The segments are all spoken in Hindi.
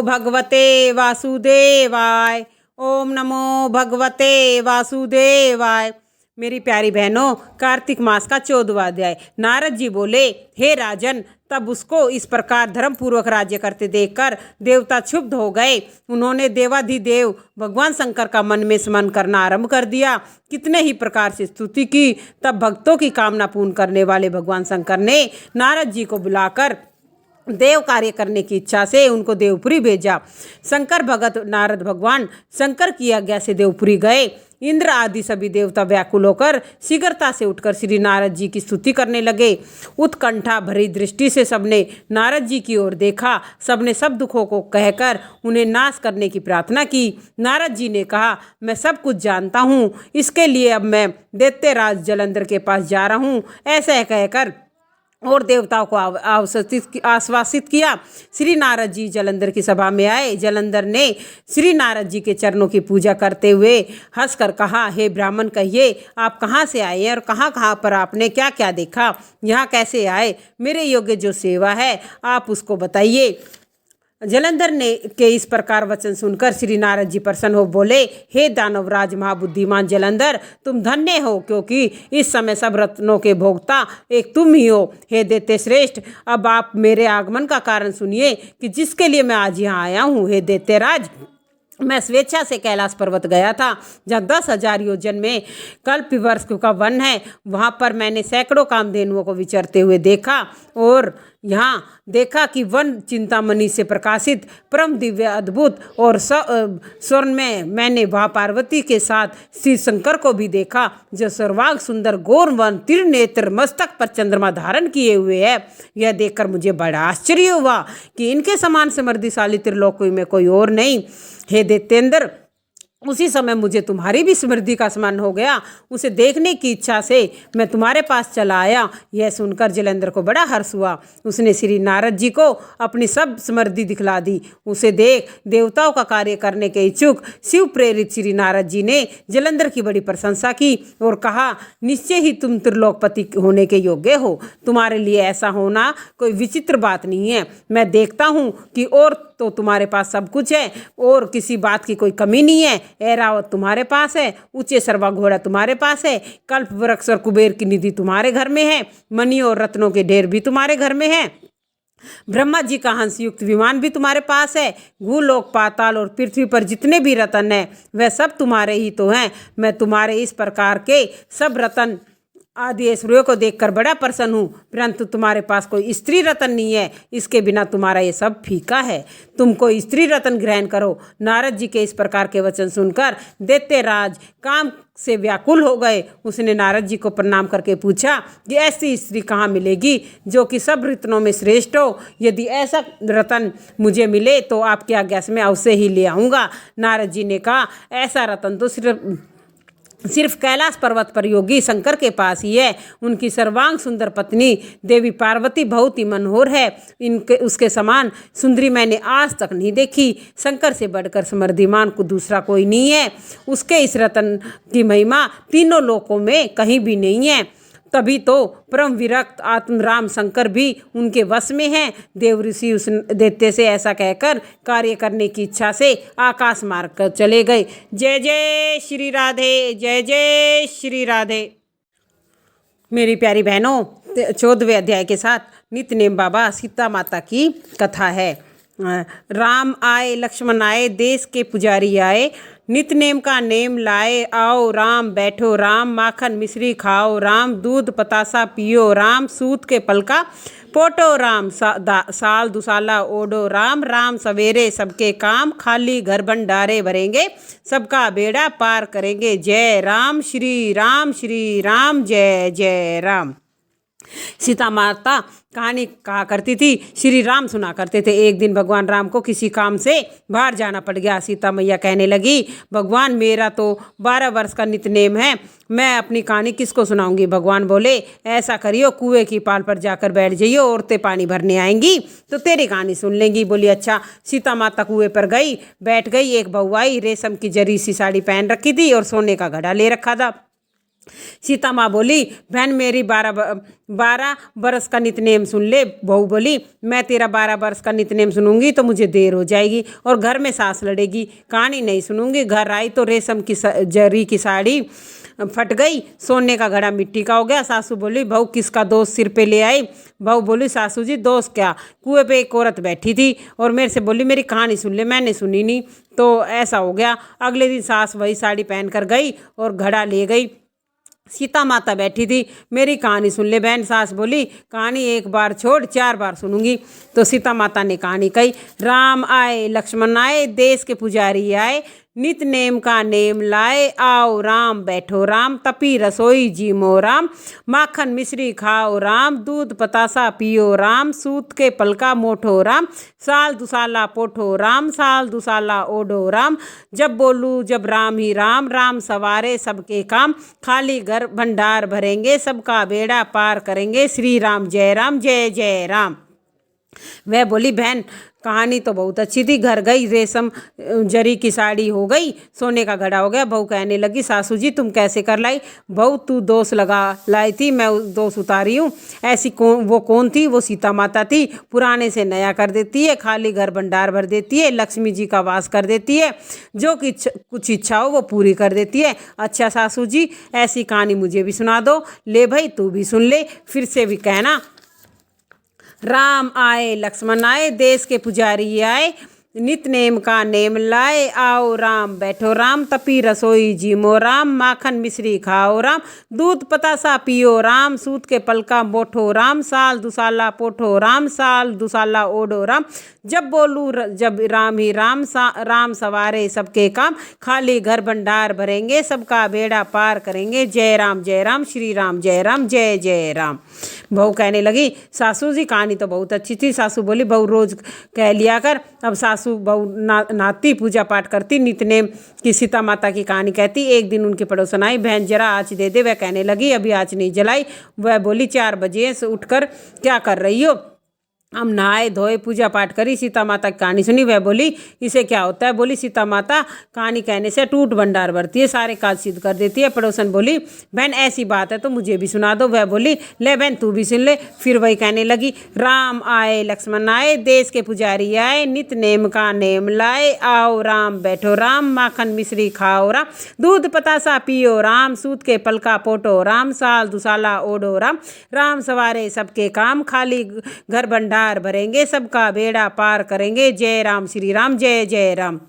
भगवते वासुदेवाय। ओम नमो भगवते वासुदेवाय। मेरी प्यारी बहनों, कार्तिक मास का 14वां अध्याय। नारद जी बोले, हे राजन, तब उसको इस प्रकार धर्म पूर्वक राज्य करते देखकर देवता क्षुब्ध हो गए। उन्होंने देवाधिदेव भगवान शंकर का मन में स्मरण करना आरंभ कर दिया। कितने ही प्रकार से स्तुति की। तब भक्तों की कामना पूर्ण करने वाले भगवान शंकर ने नारद जी को बुलाकर देव कार्य करने की इच्छा से उनको देवपुरी भेजा। शंकर भगत नारद भगवान शंकर की आज्ञा से देवपुरी गए। इंद्र आदि सभी देवता व्याकुल होकर शीघ्रता से उठकर श्री नारद जी की स्तुति करने लगे। उत्कंठा भरी दृष्टि से सबने नारद जी की ओर देखा। सबने सब दुखों को कहकर उन्हें नाश करने की प्रार्थना की। नारद जी ने कहा, मैं सब कुछ जानता हूँ, इसके लिए अब मैं दैत्यराज जलंधर के पास जा रहा हूँ। ऐसा कहकर और देवताओं को आश्वासित किया। श्री नारद जी जलंधर की सभा में आए। जलंधर ने श्री नारद जी के चरणों की पूजा करते हुए हंसकर कहा, हे ब्राह्मण, कहिए आप कहाँ से आए और कहाँ कहाँ पर आपने क्या क्या देखा, यहाँ कैसे आए? मेरे योग्य जो सेवा है आप उसको बताइए। जलंधर ने के इस प्रकार वचन सुनकर श्री नारद जी प्रसन्न हो बोले, हे दानवराज महाबुद्धिमान जलंधर, तुम धन्य हो, क्योंकि इस समय सब रत्नों के भोक्ता एक तुम ही हो। हे दैत्य श्रेष्ठ, अब आप मेरे आगमन का कारण सुनिए कि जिसके लिए मैं आज यहाँ आया हूँ। हे दैत्यराज, मैं स्वेच्छा से कैलाश पर्वत गया था, जहाँ 10,000 योजन में कल्पवृक्ष का वन है। वहाँ पर मैंने सैकड़ों कामधेनुओं को विचरते हुए देखा और यहाँ देखा कि वन चिंतामणि से प्रकाशित परम दिव्य अद्भुत और स्वर्ण में मैंने वहाँ पार्वती के साथ श्री शंकर को भी देखा, जो सर्वांग सुंदर गौर वन त्रिनेत्र मस्तक पर चंद्रमा धारण किए हुए है। यह देखकर मुझे बड़ा आश्चर्य हुआ कि इनके समान समृद्धिशाली त्रिलोकी में कोई और नहीं। हे दैत्येंद्र, उसी समय मुझे तुम्हारी भी समृद्धि का स्मरण हो गया। उसे देखने की इच्छा से मैं तुम्हारे पास चला आया। यह सुनकर जलंधर को बड़ा हर्ष हुआ। उसने श्री नारद जी को अपनी सब समृद्धि दिखला दी। उसे देख देवताओं का कार्य करने के इच्छुक शिव प्रेरित श्री नारद जी ने जलंधर की बड़ी प्रशंसा की और कहा, निश्चय ही तुम त्रिलोकपति होने के योग्य हो। तुम्हारे लिए ऐसा होना कोई विचित्र बात नहीं है। मैं देखता हूँ कि और तो तुम्हारे पास सब कुछ है और किसी बात की कोई कमी नहीं है। ऐरावत तुम्हारे पास है, ऊंचे सर्वा घोड़ा तुम्हारे पास है, कल्प वृक्ष और कुबेर की निधि तुम्हारे घर में है, मणि और रत्नों के ढेर भी तुम्हारे घर में है, ब्रह्मा जी का हंस युक्त विमान भी तुम्हारे पास है। भूलोक, पाताल और पृथ्वी पर जितने भी रत्न हैं वह सब तुम्हारे ही तो हैं। मैं तुम्हारे इस प्रकार के सब रत्न आदि ऐश्वर्यों को देखकर बड़ा प्रसन्न हूँ, परंतु तुम्हारे पास कोई स्त्री रत्न नहीं है। इसके बिना तुम्हारा ये सब फीका है। तुम कोई स्त्री रत्न ग्रहण करो। नारद जी के इस प्रकार के वचन सुनकर दैत्यराज काम से व्याकुल हो गए। उसने नारद जी को प्रणाम करके पूछा कि ऐसी स्त्री कहाँ मिलेगी जो कि सब रत्नों में श्रेष्ठ हो? यदि ऐसा रत्न मुझे मिले तो आपकी आज्ञा से मैं अवश्य ही ले आऊँगा। नारद जी ने कहा, ऐसा रत्न तो सिर्फ कैलाश पर्वत पर योगी शंकर के पास ही है। उनकी सर्वांग सुंदर पत्नी देवी पार्वती बहुत ही मनोहर है। इनके उसके समान सुंदरी मैंने आज तक नहीं देखी। शंकर से बढ़कर समृद्धिमान को दूसरा कोई नहीं है। उसके इस रत्न की महिमा तीनों लोकों में कहीं भी नहीं है। तभी तो परम विरक्त आत्म राम शंकर भी उनके वश में हैं। देव ऋषि उस दैत्य से ऐसा कहकर कार्य करने की इच्छा से आकाश मार्ग कर चले गए। जय जय श्री राधे, जय जय श्री राधे। मेरी प्यारी बहनों, 14वें अध्याय के साथ नित्यनेम बाबा सीता माता की कथा है। राम आए, लक्ष्मण आए, देश के पुजारी आए, नित्यनेम का नेम लाए। आओ राम, बैठो राम, माखन मिश्री खाओ राम, दूध पतासा पियो राम, सूत के पलका पोटो राम, साल दुसाला ओडो राम। राम सवेरे सबके काम, खाली घर भंडारे भरेंगे, सबका बेड़ा पार करेंगे। जय राम श्री राम, श्री राम जय जय राम। सीता माता कहानी कहा करती थी, श्री राम सुना करते थे। एक दिन भगवान राम को किसी काम से बाहर जाना पड़ गया। सीता मैया कहने लगी, भगवान मेरा तो 12 वर्ष का नित्यनेम है, मैं अपनी कहानी किसको सुनाऊंगी? भगवान बोले, ऐसा करियो, कुएं की पाल पर जाकर बैठ जाइयो, औरतें पानी भरने आएंगी तो तेरी कहानी सुन लेंगी। बोली अच्छा। सीता माता कुएं पर गई, बैठ गई। एक बहू आई, रेशम की जरी सी साड़ी पहन रखी थी और सोने का घड़ा ले रखा था। सीता माँ बोली, बहन मेरी 12 बरस का नितनेम सुन ले। बहू बोली, मैं तेरा 12 बरस का नितनेम सुनूंगी तो मुझे देर हो जाएगी और घर में सास लड़ेगी, कहानी नहीं सुनूंगी। घर आई तो रेशम की जरी की साड़ी फट गई, सोने का घड़ा मिट्टी का हो गया। सासू बोली, बहू किसका दोष सिर पे ले आई? बहू बोली, सासू जी दोष क्या, कुएं पे एक औरत बैठी थी और मेरे से बोली मेरी कहानी सुन ले, मैंने सुनी नहीं तो ऐसा हो गया। अगले दिन सास वही साड़ी पहन कर गई और घड़ा ले गई। सीता माता बैठी थी, मेरी कहानी सुन ले बहन। सास बोली, कहानी एक बार छोड़ 4 बार सुनूंगी। तो सीता माता ने कहानी कही, राम आए लक्ष्मण आए, देश के पुजारी आए, नित नेम का नेम लाए, आओ राम बैठो राम, तपी रसोई जीमो राम, माखन मिश्री खाओ राम, दूध पतासा पियो राम, सूत के पलका मोठो राम, साल दुसाला पोठो राम, साल दुसाला ओढ़ो राम, जब बोलू जब राम ही राम, राम सवारे सबके काम, खाली घर भंडार भरेंगे, सबका बेड़ा पार करेंगे, श्री राम जय जय राम। वह बोली, बहन कहानी तो बहुत अच्छी थी, घर गई रेशम जरी की साड़ी हो गई, सोने का घड़ा हो गया। बहू कहने लगी, सासू जी तुम कैसे कर लाई? बहू तू दोष लगा लाई थी, मैं दोष उतारी हूँ। ऐसी कौन थी? वो सीता माता थी, पुराने से नया कर देती है, खाली घर भंडार भर देती है, लक्ष्मी जी का वास कर देती है, जो कि कुछ इच्छा हो वो पूरी कर देती है। अच्छा सासू जी ऐसी कहानी मुझे भी सुना दो। ले भाई तू भी सुन ले, फिर से भी कहना। राम आए लक्ष्मण आए, देश के पुजारी आए, नित नेम का नेम लाए, आओ राम बैठो राम, तपी रसोई जीमो राम, माखन मिश्री खाओ राम, दूध पतासा पियो राम, सूत के पलका मोठो राम, साल दुसाला पोठो राम, साल दुसाला ओढ़ो राम, जब बोलू जब राम ही राम, राम सवारे सबके काम, खाली घर भंडार भरेंगे, सबका बेड़ा पार करेंगे, जय राम श्री राम जय जय राम। बहू कहने लगी, सासू जी कहानी तो बहुत अच्छी थी। सासू बोली, बहू रोज कह लिया कर। अब सासू बहू नाती पूजा पाठ करती, नितनेम की सीता माता की कहानी कहती। एक दिन उनकी पड़ोसन आई, बहन जरा आँच दे दे। वह कहने लगी, अभी आँच नहीं जलाई। वह बोली, 4 बजे से उठकर क्या कर रही हो? हम नहाए धोए पूजा पाठ करी, सीता माता की कहानी सुनी। वह बोली, इसे क्या होता है? बोली, सीता माता कहानी कहने से टूट भंडार भरती है, सारे काज सिद्ध कर देती है। पड़ोसन बोली, बहन ऐसी बात है तो मुझे भी सुना दो। वह बोली, ले बहन तू भी सुन ले। फिर वही कहने लगी, राम आए लक्ष्मण आए, देश के पुजारी आए, नित नेम का नेम लाए, आओ राम बैठो राम, माखन मिश्री खाओ राम, दूध पतासा पियो राम, सूत के पलका पोटो राम, साल दुसाला ओढ़ो राम, राम सवारे सबके काम, खाली घर भंडार भरेंगे, सबका बेड़ा पार करेंगे, जय राम श्री राम जय जय राम।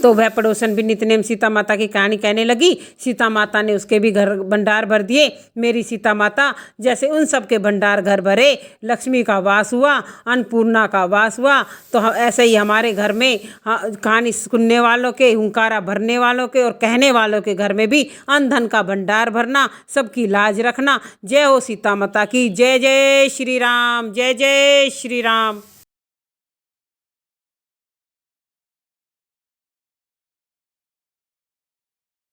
तो वह पड़ोसन भी नितनेम सीता माता की कहानी कहने लगी। सीता माता ने उसके भी घर भंडार भर दिए। मेरी सीता माता जैसे उन सब के भंडार घर भरे, लक्ष्मी का वास हुआ, अन्नपूर्णा का वास हुआ, तो ऐसे ही हमारे घर में कहानी सुनने वालों के, हुंकारा भरने वालों के और कहने वालों के घर में भी अन्न धन का भंडार भरना, सबकी लाज रखना। जय हो सीता माता की जय जय श्री राम जय जय श्री राम।